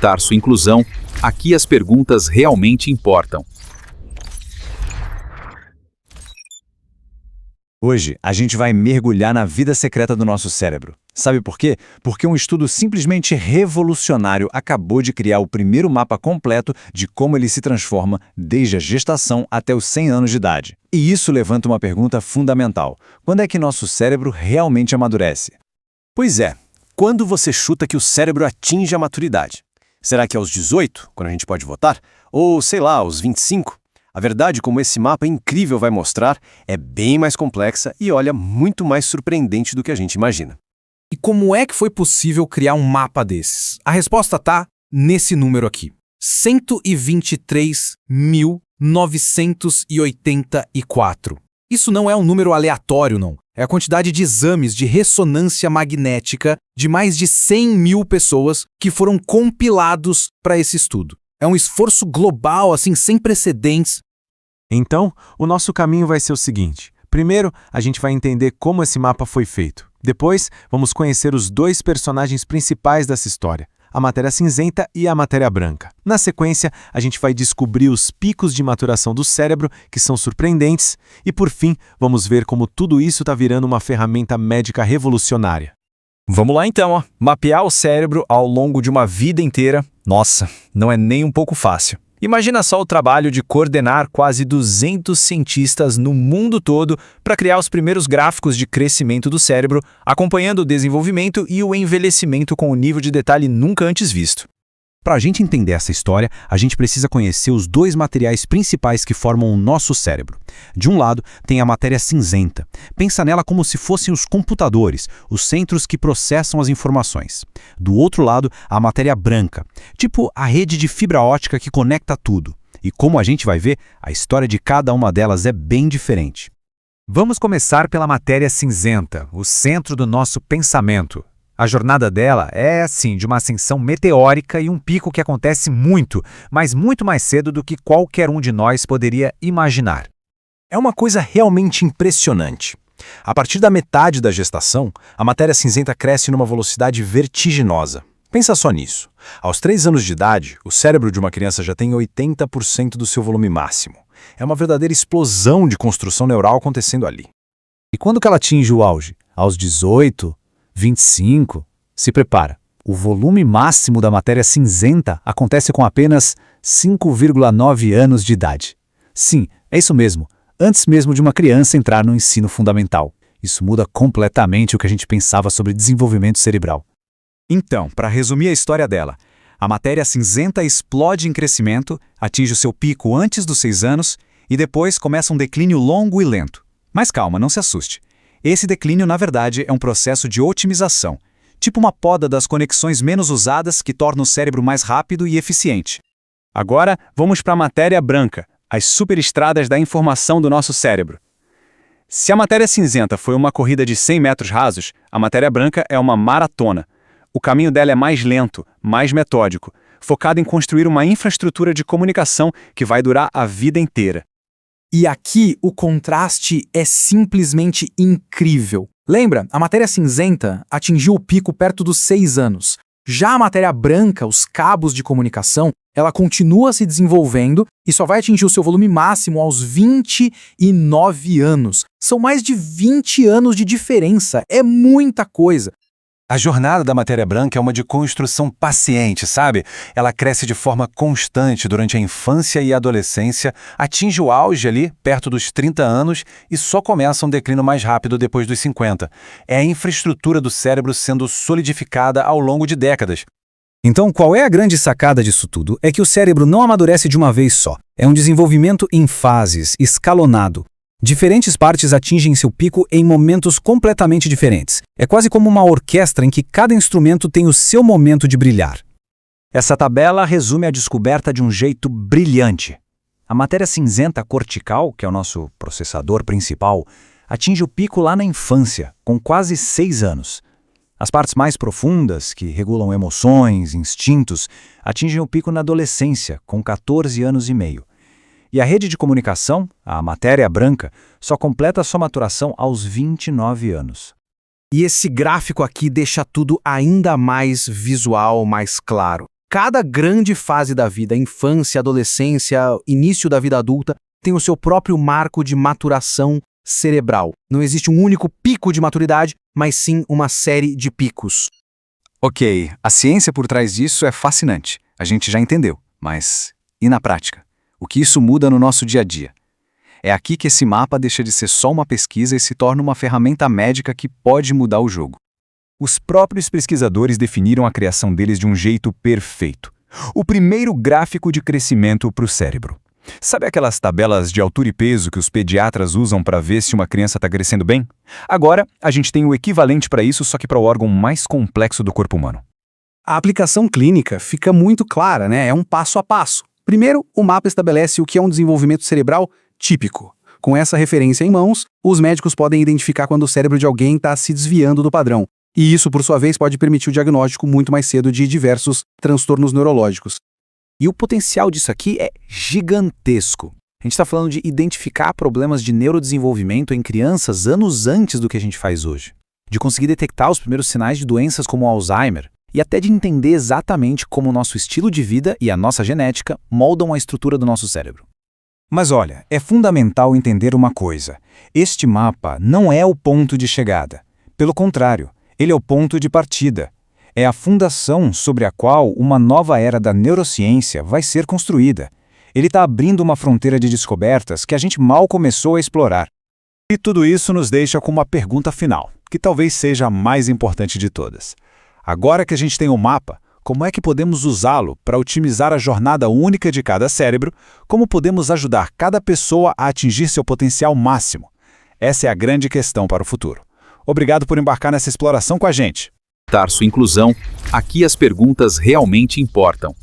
Para sua inclusão, aqui as perguntas realmente importam. Hoje, a gente vai mergulhar na vida secreta do nosso cérebro. Sabe por quê? Porque um estudo simplesmente revolucionário acabou de criar o primeiro mapa completo de como ele se transforma desde a gestação até os 100 anos de idade. E isso levanta uma pergunta fundamental. Quando é que nosso cérebro realmente amadurece? Pois é, quando você chuta que o cérebro atinge a maturidade? Será que é aos 18, quando a gente pode votar? Ou, sei lá, aos 25? A verdade, como esse mapa incrível vai mostrar, é bem mais complexa e, olha, muito mais surpreendente do que a gente imagina. E como é que foi possível criar um mapa desses? A resposta está nesse número aqui. 123.984. Isso não é um número aleatório, não. É a quantidade de exames de ressonância magnética de mais de 100 mil pessoas que foram compilados para esse estudo. É um esforço global, assim, sem precedentes. Então, o nosso caminho vai ser o seguinte. Primeiro, a gente vai entender como esse mapa foi feito. Depois, vamos conhecer os dois personagens principais dessa história, a matéria cinzenta e a matéria branca. Na sequência, a gente vai descobrir os picos de maturação do cérebro, que são surpreendentes, e por fim, vamos ver como tudo isso está virando uma ferramenta médica revolucionária. Vamos lá então, ó. Mapear o cérebro ao longo de uma vida inteira. Nossa, não é nem um pouco fácil. Imagina só o trabalho de coordenar quase 200 cientistas no mundo todo para criar os primeiros gráficos de crescimento do cérebro, acompanhando o desenvolvimento e o envelhecimento com um nível de detalhe nunca antes visto. Para a gente entender essa história, a gente precisa conhecer os dois materiais principais que formam o nosso cérebro. De um lado, tem a matéria cinzenta. Pensa nela como se fossem os computadores, os centros que processam as informações. Do outro lado, a matéria branca, tipo a rede de fibra ótica que conecta tudo. E como a gente vai ver, a história de cada uma delas é bem diferente. Vamos começar pela matéria cinzenta, o centro do nosso pensamento. A jornada dela é, assim, de uma ascensão meteórica e um pico que acontece muito, mas muito mais cedo do que qualquer um de nós poderia imaginar. É uma coisa realmente impressionante. A partir da metade da gestação, a matéria cinzenta cresce numa velocidade vertiginosa. Pensa só nisso. Aos 3 anos de idade, o cérebro de uma criança já tem 80% do seu volume máximo. É uma verdadeira explosão de construção neural acontecendo ali. E quando que ela atinge o auge? Aos 18, 25? Se prepara. O volume máximo da matéria cinzenta acontece com apenas 5,9 anos de idade. Sim, é isso mesmo. Antes mesmo de uma criança entrar no ensino fundamental. Isso muda completamente o que a gente pensava sobre desenvolvimento cerebral. Então, para resumir a história dela, a matéria cinzenta explode em crescimento, atinge o seu pico antes dos 6 anos e depois começa um declínio longo e lento. Mas calma, não se assuste. Esse declínio, na verdade, é um processo de otimização, tipo uma poda das conexões menos usadas que torna o cérebro mais rápido e eficiente. Agora, vamos para a matéria branca, as superestradas da informação do nosso cérebro. Se a matéria cinzenta foi uma corrida de 100 metros rasos, a matéria branca é uma maratona. O caminho dela é mais lento, mais metódico, focado em construir uma infraestrutura de comunicação que vai durar a vida inteira. E aqui o contraste é simplesmente incrível. Lembra? A matéria cinzenta atingiu o pico perto dos 6 anos. Já a matéria branca, os cabos de comunicação, ela continua se desenvolvendo e só vai atingir o seu volume máximo aos 29 anos. São mais de 20 anos de diferença. É muita coisa. A jornada da matéria branca é uma de construção paciente, sabe? Ela cresce de forma constante durante a infância e a adolescência, atinge o auge ali, perto dos 30 anos, e só começa um declínio mais rápido depois dos 50. É a infraestrutura do cérebro sendo solidificada ao longo de décadas. Então, qual é a grande sacada disso tudo? É que o cérebro não amadurece de uma vez só. É um desenvolvimento em fases, escalonado. Diferentes partes atingem seu pico em momentos completamente diferentes. É quase como uma orquestra em que cada instrumento tem o seu momento de brilhar. Essa tabela resume a descoberta de um jeito brilhante. A matéria cinzenta cortical, que é o nosso processador principal, atinge o pico lá na infância, com quase 6 anos. As partes mais profundas, que regulam emoções, instintos, atingem o pico na adolescência, com 14 anos e meio. E a rede de comunicação, a matéria branca, só completa sua maturação aos 29 anos. E esse gráfico aqui deixa tudo ainda mais visual, mais claro. Cada grande fase da vida, infância, adolescência, início da vida adulta, tem o seu próprio marco de maturação cerebral. Não existe um único pico de maturidade, mas sim uma série de picos. Ok, a ciência por trás disso é fascinante. A gente já entendeu, mas e na prática? O que isso muda no nosso dia a dia? É aqui que esse mapa deixa de ser só uma pesquisa e se torna uma ferramenta médica que pode mudar o jogo. Os próprios pesquisadores definiram a criação deles de um jeito perfeito. O primeiro gráfico de crescimento para o cérebro. Sabe aquelas tabelas de altura e peso que os pediatras usam para ver se uma criança está crescendo bem? Agora, a gente tem o equivalente para isso, só que para o órgão mais complexo do corpo humano. A aplicação clínica fica muito clara, né? É um passo a passo. Primeiro, o mapa estabelece o que é um desenvolvimento cerebral típico. Com essa referência em mãos, os médicos podem identificar quando o cérebro de alguém está se desviando do padrão. E isso, por sua vez, pode permitir o diagnóstico muito mais cedo de diversos transtornos neurológicos. E o potencial disso aqui é gigantesco. A gente está falando de identificar problemas de neurodesenvolvimento em crianças anos antes do que a gente faz hoje. De conseguir detectar os primeiros sinais de doenças como Alzheimer. E até de entender exatamente como o nosso estilo de vida e a nossa genética moldam a estrutura do nosso cérebro. Mas olha, é fundamental entender uma coisa. Este mapa não é o ponto de chegada. Pelo contrário, ele é o ponto de partida. É a fundação sobre a qual uma nova era da neurociência vai ser construída. Ele está abrindo uma fronteira de descobertas que a gente mal começou a explorar. E tudo isso nos deixa com uma pergunta final, que talvez seja a mais importante de todas. Agora que a gente tem o mapa, como é que podemos usá-lo para otimizar a jornada única de cada cérebro? Como podemos ajudar cada pessoa a atingir seu potencial máximo? Essa é a grande questão para o futuro. Obrigado por embarcar nessa exploração com a gente. Tarso Inclusão, aqui as perguntas realmente importam.